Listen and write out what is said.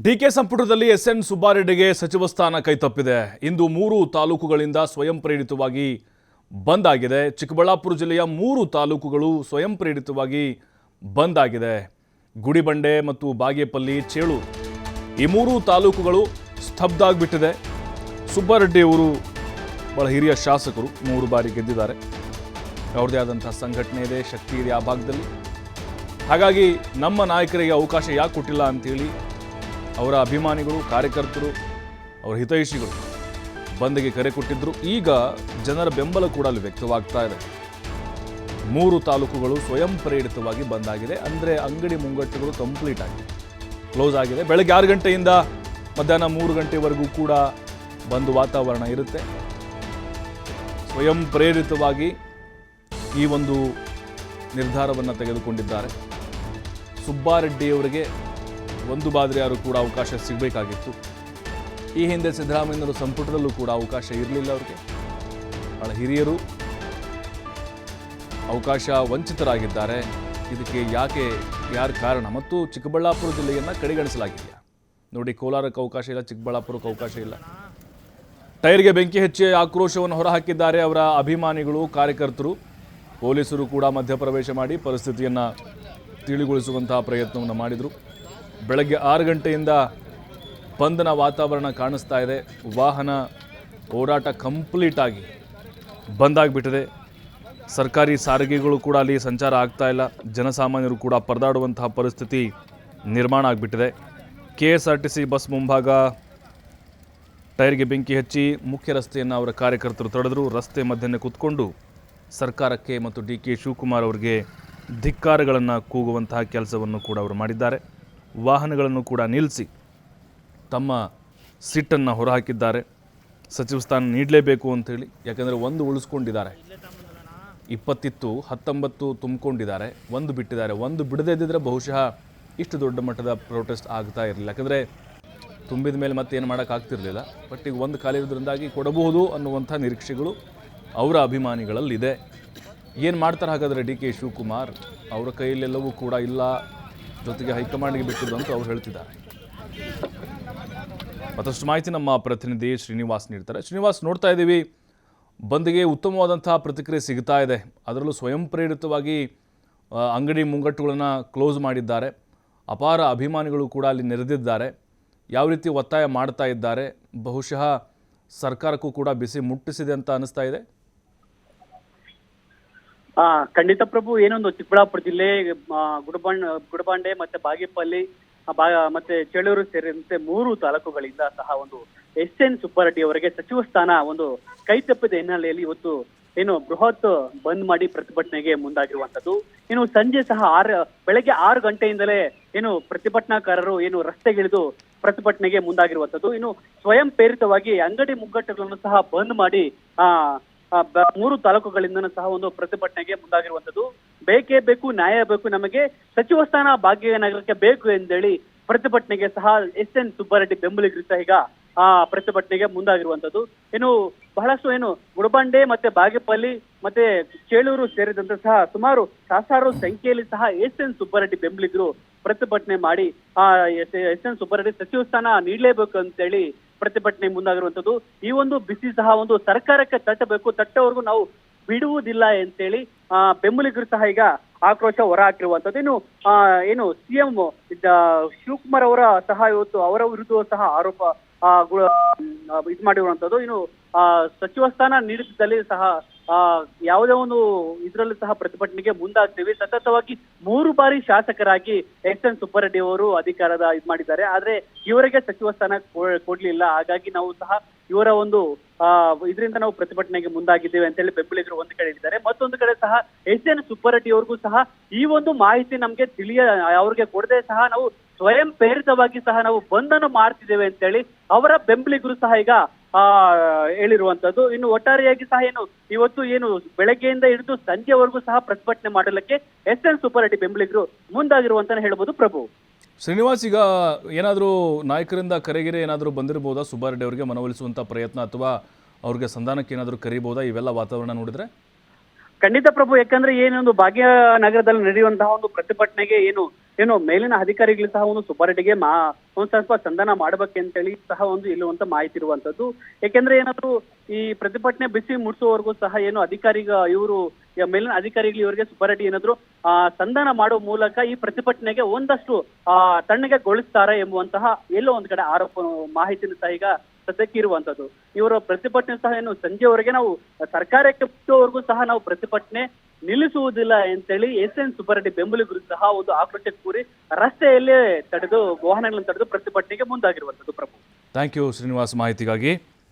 DK ಸಂಪುಟದಲ್ಲಿ SN ಸುಬ್ಬಾರೆಡ್ಡಿಗೆ ಸಚಿವ ಸ್ಥಾನ ಕೈತಪ್ಪಿದೆ. ಇಂದು 3 ತಾಲೂಕುಗಳಿಂದ ಸ್ವಯಂ ಪ್ರೇರಿತವಾಗಿ ಬಂದ್ ಆಗಿದೆ. ಚಿಕ್ಕಬಳ್ಳಾಪುರ ಜಿಲ್ಲೆಯ 3 ತಾಲೂಕುಗಳು ಸ್ವಯಂ ಪ್ರೇರಿತವಾಗಿ ಬಂದ್ ಆಗಿದೆ. ಗುಡಿಬಂಡೆ ಮತ್ತು ಬಾಗೇಪಲ್ಲಿ, ಚೇಳೂರು ಈ 3 ತಾಲೂಕುಗಳು ಸ್ತಬ್ಧ ಆಗಿಬಿಟ್ಟಿದೆ. ಸುಬ್ಬಾರೆಡ್ಡಿ ಅವರು ಬಹಳ ಹಿರಿಯ ಶಾಸಕರು, 3 ಬಾರಿ ಗೆದ್ದಿದ್ದಾರೆ. ಅವ್ರದ್ದೇ ಆದಂಥ ಸಂಘಟನೆ ಇದೆ, ಶಕ್ತಿ ಇದೆ ಆ ಭಾಗದಲ್ಲಿ. ಹಾಗಾಗಿ ನಮ್ಮ ನಾಯಕರಿಗೆ ಅವಕಾಶ ಯಾಕೆ ಕೊಟ್ಟಿಲ್ಲ ಅಂತೇಳಿ ಅವರ ಅಭಿಮಾನಿಗಳು, ಕಾರ್ಯಕರ್ತರು, ಅವರ ಹಿತೈಷಿಗಳು ಬಂದ್ಗೆ ಕರೆ ಕೊಟ್ಟಿದ್ದರು. ಈಗ ಜನರ ಬೆಂಬಲ ಕೂಡ ಅಲ್ಲಿ ವ್ಯಕ್ತವಾಗ್ತಾ ಇದೆ. 3 ತಾಲೂಕುಗಳು ಸ್ವಯಂ ಪ್ರೇರಿತವಾಗಿ ಬಂದಾಗಿದೆ. ಅಂದರೆ ಅಂಗಡಿ ಮುಂಗಟ್ಟುಗಳು ಕಂಪ್ಲೀಟ್ ಆಗಿದೆ, ಕ್ಲೋಸ್ ಆಗಿದೆ. ಬೆಳಗ್ಗೆ 6 ಗಂಟೆಯಿಂದ ಮಧ್ಯಾಹ್ನ 3 ಗಂಟೆವರೆಗೂ ಕೂಡ ಬಂದ್ ವಾತಾವರಣ ಇರುತ್ತೆ. ಸ್ವಯಂ ಪ್ರೇರಿತವಾಗಿ ಈ ಒಂದು ನಿರ್ಧಾರವನ್ನು ತೆಗೆದುಕೊಂಡಿದ್ದಾರೆ. ಸುಬ್ಬಾರೆಡ್ಡಿಯವರಿಗೆ ಒಂದು ಬಾದ್ರಿಯಾರು ಕೂಡ ಅವಕಾಶ ಸಿಗಬೇಕಾಗಿತ್ತು. ಈ ಹಿಂದೆ ಸಿದ್ದರಾಮಯ್ಯನವರು ಸಂಪುಟದಲ್ಲೂ ಕೂಡ ಅವಕಾಶ ಇರಲಿಲ್ಲ. ಅವರಿಗೆ ಬಹಳ ಹಿರಿಯರು, ಅವಕಾಶ ವಂಚಿತರಾಗಿದ್ದಾರೆ. ಇದಕ್ಕೆ ಯಾರು ಕಾರಣ? ಮತ್ತು ಚಿಕ್ಕಬಳ್ಳಾಪುರ ಜಿಲ್ಲೆಯನ್ನು ಕಡೆಗಣಿಸಲಾಗಿದೆಯಾ? ನೋಡಿ, ಕೋಲಾರಕ್ಕೆ ಅವಕಾಶ ಇಲ್ಲ, ಚಿಕ್ಕಬಳ್ಳಾಪುರಕ್ಕೆ ಅವಕಾಶ ಇಲ್ಲ. ಟೈರ್ಗೆ ಬೆಂಕಿ ಹಚ್ಚಿ ಆಕ್ರೋಶವನ್ನು ಹೊರಹಾಕಿದ್ದಾರೆ ಅವರ ಅಭಿಮಾನಿಗಳು, ಕಾರ್ಯಕರ್ತರು. ಪೊಲೀಸರು ಕೂಡ ಮಧ್ಯಪ್ರವೇಶ ಮಾಡಿ ಪರಿಸ್ಥಿತಿಯನ್ನು ತಿಳಿಗೊಳಿಸುವಂತಹ ಪ್ರಯತ್ನವನ್ನು ಮಾಡಿದರು. ಬೆಳಗ್ಗೆ 6 ಗಂಟೆಯಿಂದ ಬಂಧನ ವಾತಾವರಣ ಕಾಣಿಸ್ತಾ ಇದೆ. ವಾಹನ ಓಡಾಟ ಕಂಪ್ಲೀಟ್ ಆಗಿ ಬಂದಾಗಿಬಿಟ್ಟಿದೆ. ಸರ್ಕಾರಿ ಸಾರಿಗೆಗಳು ಕೂಡ ಅಲ್ಲಿ ಸಂಚಾರ ಆಗ್ತಾ ಇಲ್ಲ. ಜನಸಾಮಾನ್ಯರು ಕೂಡ ಪರದಾಡುವಂತಹ ಪರಿಸ್ಥಿತಿ ನಿರ್ಮಾಣ ಆಗಿಬಿಟ್ಟಿದೆ. KSRTC ಬಸ್ ಮುಂಭಾಗ ಟೈರ್ಗೆ ಬೆಂಕಿ ಹಚ್ಚಿ ಮುಖ್ಯ ರಸ್ತೆಯನ್ನು ಅವರ ಕಾರ್ಯಕರ್ತರು ತಡೆದರು. ರಸ್ತೆ ಮಧ್ಯೆ ಕೂತ್ಕೊಂಡು ಸರ್ಕಾರಕ್ಕೆ ಮತ್ತು DK ಶಿವಕುಮಾರ್ ಅವರಿಗೆ ಧಿಕ್ಕಾರಗಳನ್ನು ಕೂಗುವಂತಹ ಕೆಲಸವನ್ನು ಕೂಡ ಅವರು ಮಾಡಿದ್ದಾರೆ. ವಾಹನಗಳನ್ನು ಕೂಡ ನಿಲ್ಲಿಸಿ ತಮ್ಮ ಸಿಟ್ಟನ್ನು ಹೊರಹಾಕಿದ್ದಾರೆ. ಸಚಿವ ಸ್ಥಾನ ನೀಡಲೇಬೇಕು ಅಂಥೇಳಿ. ಯಾಕಂದರೆ 1 ಉಳಿಸ್ಕೊಂಡಿದ್ದಾರೆ, 20 ಇತ್ತು, 19 ತುಂಬಿಕೊಂಡಿದ್ದಾರೆ, 1 ಬಿಟ್ಟಿದ್ದಾರೆ. 1 ಬಿಡದೇ ಇದ್ದಿದ್ರೆ ಬಹುಶಃ ಇಷ್ಟು ದೊಡ್ಡ ಮಟ್ಟದ ಪ್ರೊಟೆಸ್ಟ್ ಆಗ್ತಾ ಇರಲಿಲ್ಲ. ಯಾಕಂದರೆ ತುಂಬಿದ ಮೇಲೆ ಮತ್ತೇನು ಮಾಡೋಕ್ಕಾಗ್ತಿರಲಿಲ್ಲ. ಬಟ್ ಈಗ 1 ಖಾಲಿ ಇರೋದ್ರಿಂದಾಗಿ ಕೊಡಬಹುದು ಅನ್ನುವಂಥ ನಿರೀಕ್ಷೆಗಳು ಅವರ ಅಭಿಮಾನಿಗಳಲ್ಲಿದೆ. ಏನು ಮಾಡ್ತಾರೆ ಹಾಗಾದರೆ DK ಶಿವಕುಮಾರ್? ಅವರ ಕೈಯಲ್ಲೆಲ್ಲವೂ ಕೂಡ ಇಲ್ಲ, ಜೊತೆಗೆ ಹೈಕಮಾಂಡ್ಗೆ ಬಿಟ್ಟಿದ್ದು ಅಂತ ಅವ್ರು ಹೇಳ್ತಿದ್ದಾರೆ. ಮತ್ತಷ್ಟು ಮಾಹಿತಿ ನಮ್ಮ ಪ್ರತಿನಿಧಿ ಶ್ರೀನಿವಾಸ್ ನೀಡ್ತಾರೆ. ಶ್ರೀನಿವಾಸ್, ನೋಡ್ತಾ ಇದ್ದೀವಿ ಬಂದ್ಗೆ ಉತ್ತಮವಾದಂತಹ ಪ್ರತಿಕ್ರಿಯೆ ಸಿಗ್ತಾ ಇದೆ. ಅದರಲ್ಲೂ ಸ್ವಯಂ ಪ್ರೇರಿತವಾಗಿ ಅಂಗಡಿ ಮುಂಗಟ್ಟುಗಳನ್ನು ಕ್ಲೋಸ್ ಮಾಡಿದ್ದಾರೆ. ಅಪಾರ ಅಭಿಮಾನಿಗಳು ಕೂಡ ಅಲ್ಲಿ ನೆರೆದಿದ್ದಾರೆ. ಯಾವ ರೀತಿ ಒತ್ತಾಯ ಮಾಡ್ತಾ ಇದ್ದಾರೆ? ಬಹುಶಃ ಸರ್ಕಾರಕ್ಕೂ ಕೂಡ ಬಿಸಿ ಮುಟ್ಟಿಸಿದೆ ಅಂತ ಅನಿಸ್ತಾ ಇದೆ. ಖಂಡಿತ ಪ್ರಭು, ಏನೊಂದು ಚಿಕ್ಕಬಳ್ಳಾಪುರ ಜಿಲ್ಲೆ ಗುಡಬಾಂಡೆ ಮತ್ತೆ ಬಾಗೇಪಲ್ಲಿ ಮತ್ತೆ ಚೇಳೂರು ಸೇರಿದಂತೆ 3 ತಾಲೂಕುಗಳಿಂದ ಸಹ ಒಂದು SN ಸುಬ್ಬಾರೆಡ್ಡಿ ಅವರಿಗೆ ಸಚಿವ ಸ್ಥಾನ ಒಂದು ಕೈತಪ್ಪಿದ ಹಿನ್ನೆಲೆಯಲ್ಲಿ ಇವತ್ತು ಏನು ಬೃಹತ್ ಬಂದ್ ಮಾಡಿ ಪ್ರತಿಭಟನೆಗೆ ಮುಂದಾಗಿರುವಂತದ್ದು. ಇನ್ನು ಸಂಜೆ ಸಹ ಬೆಳಗ್ಗೆ 6 ಗಂಟೆಯಿಂದಲೇ ಏನು ಪ್ರತಿಭಟನಾಕಾರರು ಏನು ರಸ್ತೆಗಿಳಿದು ಪ್ರತಿಭಟನೆಗೆ ಮುಂದಾಗಿರುವಂತದ್ದು. ಇನ್ನು ಸ್ವಯಂ ಪ್ರೇರಿತವಾಗಿ ಅಂಗಡಿ ಮುಗ್ಗಟ್ಟುಗಳನ್ನು ಸಹ ಬಂದ್ ಮಾಡಿ 3 ತಾಲೂಕುಗಳಿಂದ ಸಹ ಒಂದು ಪ್ರತಿಭಟನೆಗೆ ಮುಂದಾಗಿರುವಂತದ್ದು. ಬೇಕೇ ಬೇಕು, ನ್ಯಾಯ ಬೇಕು, ನಮಗೆ ಸಚಿವ ಸ್ಥಾನ ಭಾಗ್ಯನಗರಕ್ಕೆ ಬೇಕು ಎಂದೇಳಿ ಪ್ರತಿಭಟನೆಗೆ ಸಹ SN ಸುಬ್ಬಾರೆಡ್ಡಿ ಬೆಂಬಲಿಗರು ಸಹ ಈಗ ಪ್ರತಿಭಟನೆಗೆ ಮುಂದಾಗಿರುವಂತದ್ದು. ಇನ್ನು ಬಹಳಷ್ಟು ಗುಡಬಂಡೆ ಮತ್ತೆ ಬಾಗೇಪಲ್ಲಿ ಮತ್ತೆ ಚೇಳೂರು ಸೇರಿದಂತೆ ಸಹ ಸುಮಾರು ಸಹಸ್ರಾರು ಸಂಖ್ಯೆಯಲ್ಲಿ ಸಹ SN ಸುಬ್ಬಾರೆಡ್ಡಿ ಬೆಂಬಲಿಗರು ಪ್ರತಿಭಟನೆ ಮಾಡಿ SN ಸುಬ್ಬಾರೆಡ್ಡಿ ಸಚಿವ ಸ್ಥಾನ ನೀಡಲೇಬೇಕು ಅಂತೇಳಿ ಪ್ರತಿಭಟನೆ ಮುಂದಾಗಿರುವಂತದ್ದು. ಈ ಒಂದು ಬಿಸಿ ಸಹ ಒಂದು ಸರ್ಕಾರಕ್ಕೆ ತಟ್ಟಬೇಕು, ತಟ್ಟವರೆಗೂ ನಾವು ಬಿಡುವುದಿಲ್ಲ ಅಂತೇಳಿ ಬೆಂಬಲಿಗರು ಸಹ ಈಗ ಆಕ್ರೋಶ ಹೊರ ಹಾಕಿರುವಂತದ್ದು. ಏನು CM ಶಿವಕುಮಾರ್ ಅವರ ಸಹ ಇವತ್ತು ಅವರ ವಿರುದ್ಧ ಸಹ ಆರೋಪ ಇದು ಮಾಡಿರುವಂತದ್ದು. ಇನ್ನು ಸಚಿವ ಸ್ಥಾನ ನೀಡಿದ್ದಲ್ಲಿ ಸಹ ಯಾವುದೇ ಒಂದು ಇದರಲ್ಲಿ ಸಹ ಪ್ರತಿಭಟನೆಗೆ ಮುಂದಾಗ್ತೀವಿ. ಸತತವಾಗಿ 3 ಬಾರಿ ಶಾಸಕರಾಗಿ SN ಸುಬ್ಬಾರೆಡ್ಡಿ ಅವರು ಅಧಿಕಾರದ ಇದು ಮಾಡಿದ್ದಾರೆ. ಆದ್ರೆ ಇವರಿಗೆ ಸಚಿವ ಸ್ಥಾನ ಕೊಡ್ಲಿಲ್ಲ. ಹಾಗಾಗಿ ನಾವು ಸಹ ಇವರ ಒಂದು ಇದರಿಂದ ನಾವು ಪ್ರತಿಭಟನೆಗೆ ಮುಂದಾಗಿದ್ದೇವೆ ಅಂತ ಹೇಳಿ ಬೆಂಬಲಿಗರು ಒಂದು ಕಡೆ ಇದ್ದಾರೆ. ಮತ್ತೊಂದು ಕಡೆ ಸಹ SN ಸುಬ್ಬಾರೆಡ್ಡಿ ಅವ್ರಿಗೂ ಸಹ ಈ ಒಂದು ಮಾಹಿತಿ ನಮ್ಗೆ ಅವ್ರಿಗೆ ಕೊಡದೆ ಸಹ ನಾವು ಸ್ವಯಂ ಪ್ರೇರಿತವಾಗಿ ಸಹ ನಾವು ಬಂಧನ ಮಾಡ್ತಿದ್ದೇವೆ ಅಂತೇಳಿ ಅವರ ಬೆಂಬಲಿಗರು ಸಹ ಈಗ ಹೇಳಿರುವಂತದ್ದು. ಇನ್ನು ಒಟ್ಟಾರೆಯಾಗಿ ಸಹ ಇವತ್ತು ಬೆಳಗ್ಗೆಯಿಂದ ಹಿಡಿದು ಸಂಜೆವರೆಗೂ ಸಹ ಪ್ರತಿಭಟನೆ ಮಾಡಲಿಕ್ಕೆ SN ಸುಬ್ಬಾರೆಡ್ಡಿ ಬೆಂಬಲಿಗರು ಮುಂದಾಗಿರುವಂತ ಹೇಳ್ಬೋದು ಪ್ರಭು. ಶ್ರೀನಿವಾಸ್, ಈಗ ಏನಾದರೂ ನಾಯಕರಿಂದ ಕರೆಗೆರೆ ಏನಾದರೂ ಬಂದಿರಬಹುದಾ ಸುಬ್ಬಾರೆಡ್ಡಿ ಅವರಿಗೆ ಮನವೊಲಿಸುವಂಥ ಪ್ರಯತ್ನ, ಅಥವಾ ಅವ್ರಿಗೆ ಸಂಧಾನಕ್ಕೆ ಏನಾದರೂ ಕರೀಬಹುದಾ ಇವೆಲ್ಲ ವಾತಾವರಣ ನೋಡಿದ್ರೆ? ಖಂಡಿತ ಪ್ರಭು, ಯಾಕಂದ್ರೆ ಏನೊಂದು ಭಾಗ್ಯನಗರದಲ್ಲಿ ನಡೆಯುವಂತಹ ಒಂದು ಪ್ರತಿಭಟನೆಗೆ ಏನು ಮೇಲಿನ ಅಧಿಕಾರಿಗಳು ಸಹ ಒಂದು ಸುಬ್ಬಾರೆಡ್ಡಿಗೆ ಒಂದು ಸ್ವಲ್ಪ ಸಂಧಾನ ಮಾಡ್ಬೇಕಂತೇಳಿ ಸಹ ಒಂದು ಇಲ್ಲುವಂತ ಮಾಹಿತಿ ಇರುವಂತದ್ದು. ಯಾಕೆಂದ್ರೆ ಏನಾದ್ರು ಈ ಪ್ರತಿಭಟನೆ ಬಿಸಿ ಮುಟ್ಟಿಸುವವರೆಗೂ ಸಹ ಏನು ಇವರು ಮೇಲಿನ ಅಧಿಕಾರಿಗಳು ಇವರಿಗೆ ಸುಬ್ಬಾರೆಡ್ಡಿ ಏನಾದ್ರು ಸಂಧಾನ ಮಾಡುವ ಮೂಲಕ ಈ ಪ್ರತಿಭಟನೆಗೆ ಒಂದಷ್ಟು ತಣ್ಣಗೆಗೊಳಿಸ್ತಾರೆ ಎಂಬುವಂತಹ ಎಲ್ಲೋ ಒಂದ್ ಕಡೆ ಆರೋಪ ಮಾಹಿತಿನೂ ಸಹ ಈಗ ಸದ್ಯಕ್ಕೆ ಇರುವಂತದ್ದು. ಇವರ ಪ್ರತಿಭಟನೆ ಸಹ ಏನು ಸಂಜೆವರೆಗೆ ನಾವು ಸರ್ಕಾರಕ್ಕೆ ಬಿಟ್ಟುವರೆಗೂ ಸಹ ನಾವು ಪ್ರತಿಭಟನೆ ನಿಲ್ಲಿಸುವುದಿಲ್ಲ ಅಂತೇಳಿ ಎಸ್.ಎನ್. ಸುಬ್ಬಾರೆಡ್ಡಿ ಬೆಂಬಲಿಗರು ಸಹ ಒಂದು ಆಕ್ರೋಶ ಕೂರಿ ರಸ್ತೆಯಲ್ಲೇ ವಾಹನಗಳನ್ನು ತಡೆದು ಪ್ರತಿಭಟನೆಗೆ ಮುಂದಾಗಿರುವಂತದ್ದು. ಪ್ರಭು, ಥ್ಯಾಂಕ್ ಯು ಶ್ರೀನಿವಾಸ್ ಮಾಹಿತಿಗಾಗಿ.